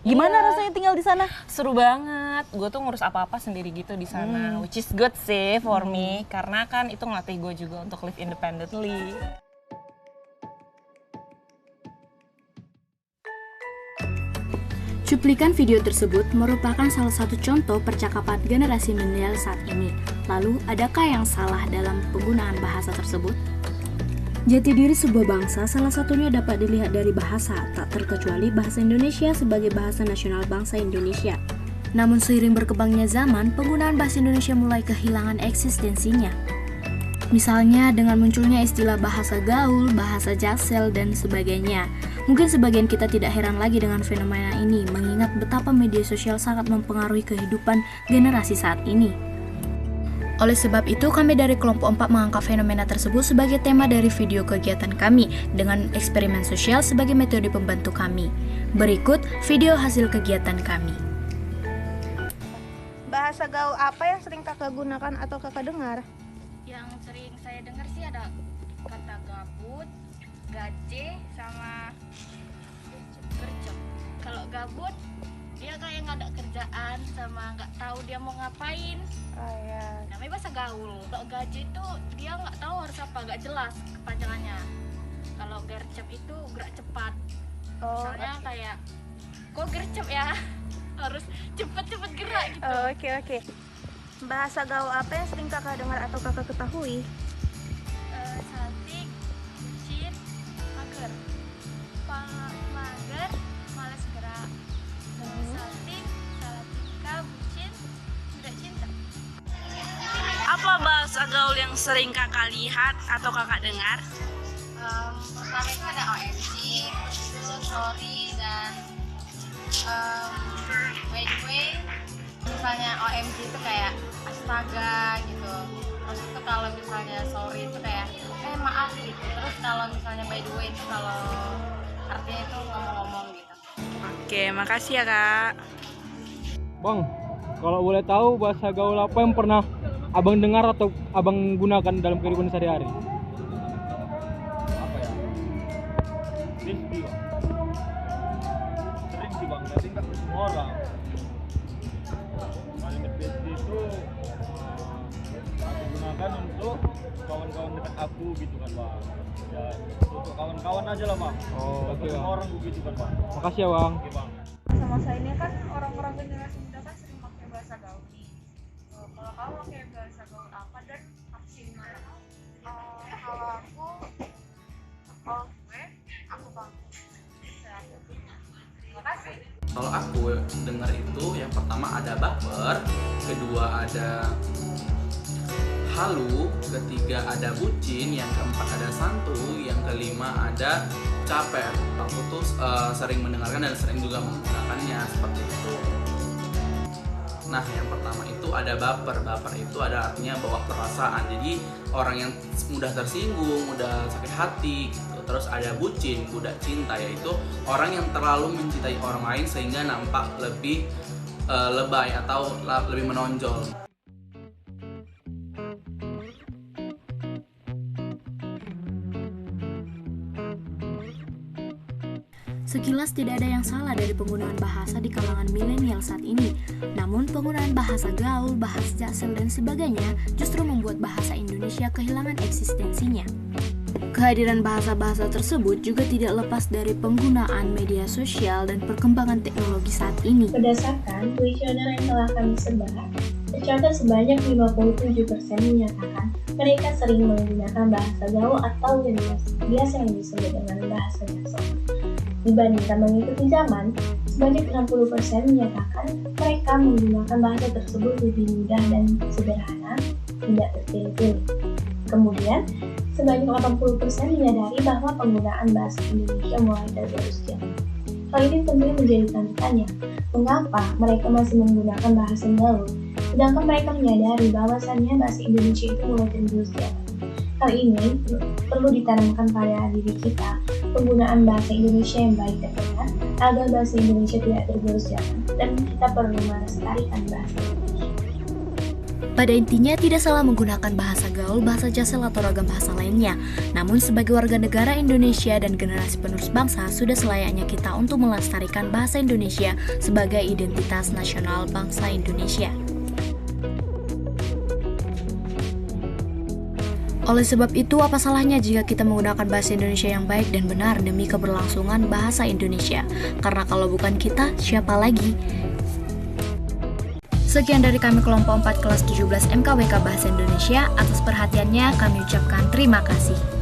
Gimana rasanya tinggal di sana? Seru banget. Gue tuh ngurus apa-apa sendiri gitu di sana, which is good sih for me, karena kan itu ngelatih gue juga untuk live independently. Cuplikan video tersebut merupakan salah satu contoh percakapan generasi milenial saat ini. Lalu, adakah yang salah dalam penggunaan bahasa tersebut? Jati diri sebuah bangsa salah satunya dapat dilihat dari bahasa, tak terkecuali bahasa Indonesia sebagai bahasa nasional bangsa Indonesia. Namun seiring berkembangnya zaman, penggunaan bahasa Indonesia mulai kehilangan eksistensinya. Misalnya dengan munculnya istilah bahasa gaul, bahasa jaksel, dan sebagainya. Mungkin sebagian kita tidak heran lagi dengan fenomena ini, mengingat betapa media sosial sangat mempengaruhi kehidupan generasi saat ini. Oleh sebab itu, kami dari kelompok 4 mengangkat fenomena tersebut sebagai tema dari video kegiatan kami, dengan eksperimen sosial sebagai metode pembantu kami. Berikut video hasil kegiatan kami. Bahasa gaul apa yang sering kakak gunakan atau kakak dengar? Yang sering saya dengar sih ada kata gabut, gaje, sama gercep. Kalau gabut, dia kayak nggak ada kerjaan sama nggak tahu dia mau ngapain. Oh ya. Namanya bahasa gaul. Kalau gaje itu dia nggak tahu harus apa, nggak jelas kepanjangannya. Kalau gercep itu gerak cepat. Misalnya kayak, kok gercep ya? Harus cepet-cepet gerak gitu. Oke. Bahasa gaul apa yang sering kakak dengar atau kakak ketahui? Saltik, bucin, mager. Mager, malas gerak. Saltik, salatika, bucin, tidak cinta. Apa bahasa gaul yang sering kakak lihat atau kakak dengar? Pertama itu ada OMG, terus sorry, dan by the way. Misalnya OMG itu kayak astaga gitu. Terus itu kalau misalnya sorry itu kayak maaf gitu. Terus kalau misalnya by the way itu kalau artinya itu ngomong-ngomong gitu. Oke, makasih ya kak. Bang, kalau boleh tahu bahasa gaul apa yang pernah abang dengar atau abang gunakan dalam kehidupan sehari-hari? Apa ya? Besti bang. Sering sih bang, tapi nggak ke semua orang. Paling besti itu aku gunakan untuk kawan-kawan dekat aku gitu kan bang. Ya untuk kawan-kawan aja lah bang. Oh, Nggak ke oke, semua Bang. orang begitu kan bang. Makasih ya bang. Oke bang. Masa ini kan orang-orang generasi muda kan sering pakai bahasa gaul nih. Kalau kamu pakai bahasa gaul apa dan aksi di mana? Kalau aku bang. Terima kasih. Kalau aku dengar itu yang pertama ada baper, kedua ada halu, ketiga ada bucin, yang keempat ada santuy, yang kelima ada caper. Aku tuh sering mendengarkan dan sering juga menggunakannya seperti itu. Nah, yang pertama itu ada baper. Baper itu ada artinya bawa perasaan. Jadi orang yang mudah tersinggung, mudah sakit hati gitu. Terus ada bucin, budak cinta, yaitu orang yang terlalu mencintai orang lain sehingga nampak lebih lebay atau lebih menonjol. Sekilas tidak ada yang salah dari penggunaan bahasa di kalangan milenial saat ini. Namun penggunaan bahasa gaul, bahasa jaksel, dan sebagainya justru membuat bahasa Indonesia kehilangan eksistensinya. Kehadiran bahasa-bahasa tersebut juga tidak lepas dari penggunaan media sosial dan perkembangan teknologi saat ini. Berdasarkan kuesioner yang telah kami sebar, tercatat sebanyak 57% menyatakan mereka sering menggunakan bahasa gaul atau yang biasa yang disebut dengan bahasa jaksel. Dibandingkan mengikuti zaman, sebanyak 60% menyatakan mereka menggunakan bahasa tersebut lebih mudah dan sederhana, tidak terpilih-pilih. Kemudian, sebanyak 80% menyadari bahwa penggunaan bahasa Indonesia mulai tergerus zaman. Hal ini tentunya menjadi tanda tanya, mengapa mereka masih menggunakan bahasa gaul, sedangkan mereka menyadari bahwasannya bahasa Indonesia itu mulai tergerus zaman. Hal ini perlu ditanamkan pada diri kita, penggunaan bahasa Indonesia yang baik dan benar, agar bahasa Indonesia tidak tergerus zaman, dan kita perlu melestarikan bahasa Indonesia. Pada intinya tidak salah menggunakan bahasa gaul gaul, bahasa Jaksel atau ragam bahasa lainnya. Namun sebagai warga negara Indonesia dan generasi penerus bangsa, sudah selayaknya kita untuk melestarikan bahasa Indonesia sebagai identitas nasional bangsa Indonesia. Oleh sebab itu, apa salahnya jika kita menggunakan bahasa Indonesia yang baik dan benar demi keberlangsungan bahasa Indonesia? Karena kalau bukan kita, siapa lagi? Sekian dari kami kelompok 4 kelas 17 MKWK Bahasa Indonesia. Atas perhatiannya kami ucapkan terima kasih.